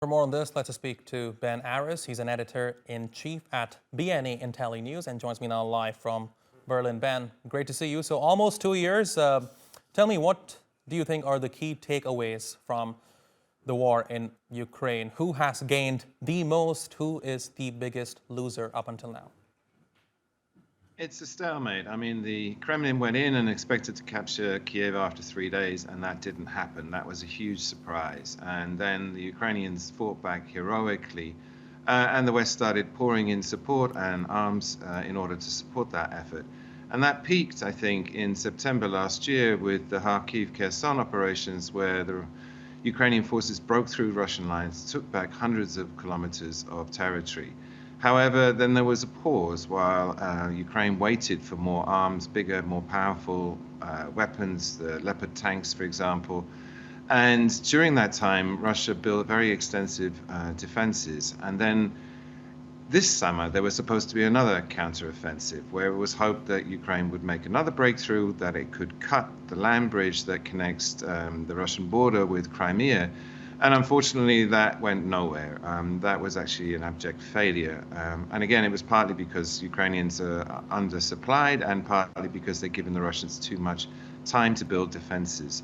For more on this, let's speak to Ben Aris. He's an editor-in-chief at BNE IntelliNews and joins me now live from Berlin. Ben, great to see you. So almost 2 years. Tell me, what do you think are the key takeaways from the war in Ukraine? Who has gained the most? Who is the biggest loser up until now? It's a stalemate. I mean, the Kremlin went in and expected to capture Kiev after 3 days, and that didn't happen. That was a huge surprise. And then the Ukrainians fought back heroically, and the West started pouring in support and arms in order to support that effort. And that peaked, I think, in September last year with the Kharkiv-Kherson operations, where the Ukrainian forces broke through Russian lines, took back hundreds of kilometers of territory. However, then there was a pause while Ukraine waited for more arms, bigger, more powerful weapons, the Leopard tanks, for example. And during that time, Russia built very extensive defenses. And then this summer, there was supposed to be another counteroffensive where it was hoped that Ukraine would make another breakthrough, that it could cut the land bridge that connects the Russian border with Crimea. And unfortunately, that went nowhere. That was actually an abject failure. And again, it was partly because Ukrainians are undersupplied and partly because they've given the Russians too much time to build defenses.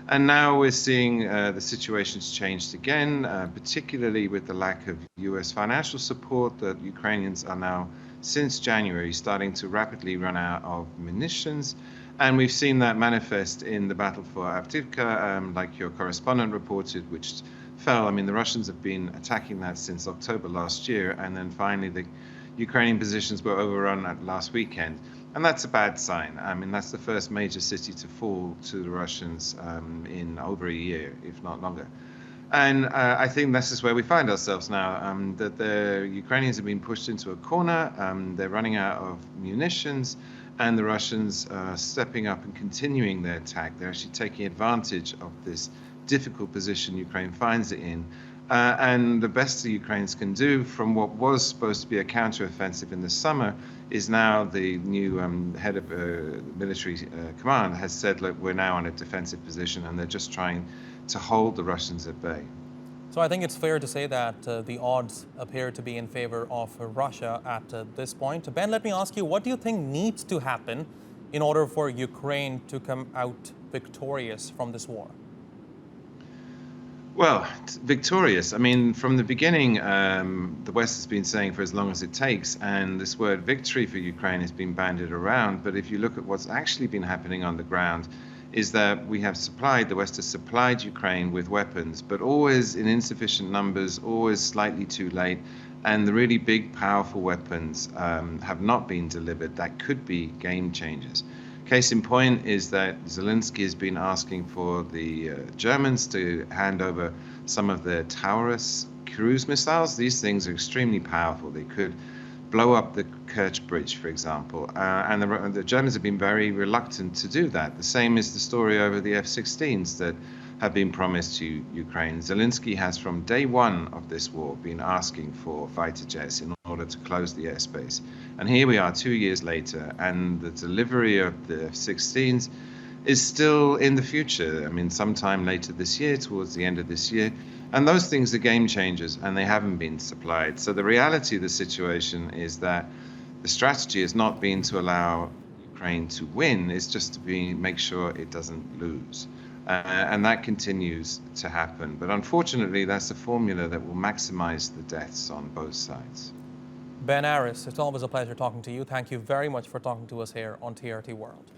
And now we're seeing the situation's changed again, particularly with the lack of US financial support, that Ukrainians are now, since January, starting to rapidly run out of munitions. And we've seen that manifest in the battle for Adviivka, like your correspondent reported, which fell. I mean, the Russians have been attacking that since October last year, and then finally the Ukrainian positions were overrun at last weekend. And that's a bad sign. I mean, that's the first major city to fall to the Russians in over a year, if not longer. And I think this is where we find ourselves now, that the Ukrainians have been pushed into a corner, they're running out of munitions, and the Russians are stepping up and continuing their attack. They're actually taking advantage of this difficult position Ukraine finds it in. And the best the Ukrainians can do from what was supposed to be a counteroffensive in the summer is now the new head of military command has said, look, we're now in a defensive position, and they're just trying to hold the Russians at bay. So I think it's fair to say that the odds appear to be in favor of Russia at this point. Ben, let me ask you, what do you think needs to happen in order for Ukraine to come out victorious from this war? Well, victorious. I mean, from the beginning, the West has been saying for as long as it takes, and this word victory for Ukraine has been bandied around. But if you look at what's actually been happening on the ground, is that the West has supplied Ukraine with weapons, but always in insufficient numbers, always slightly too late. And the really big, powerful weapons have not been delivered. That could be game changers. Case in point is that Zelensky has been asking for the Germans to hand over some of their Taurus cruise missiles. These things are extremely powerful. They could blow up the Kerch Bridge, for example. And the Germans have been very reluctant to do that. The same is the story over the F-16s that have been promised to Ukraine. Zelensky has, from day one of this war, been asking for fighter jets in order to close the airspace. And here we are 2 years later, and the delivery of the F-16s is still in the future. I mean, sometime later this year, towards the end of this year. And those things are game changers, and they haven't been supplied. So the reality of the situation is that the strategy has not been to allow Ukraine to win, it's just to make sure it doesn't lose. And that continues to happen. But unfortunately, that's a formula that will maximize the deaths on both sides. Ben Aris, it's always a pleasure talking to you. Thank you very much for talking to us here on TRT World.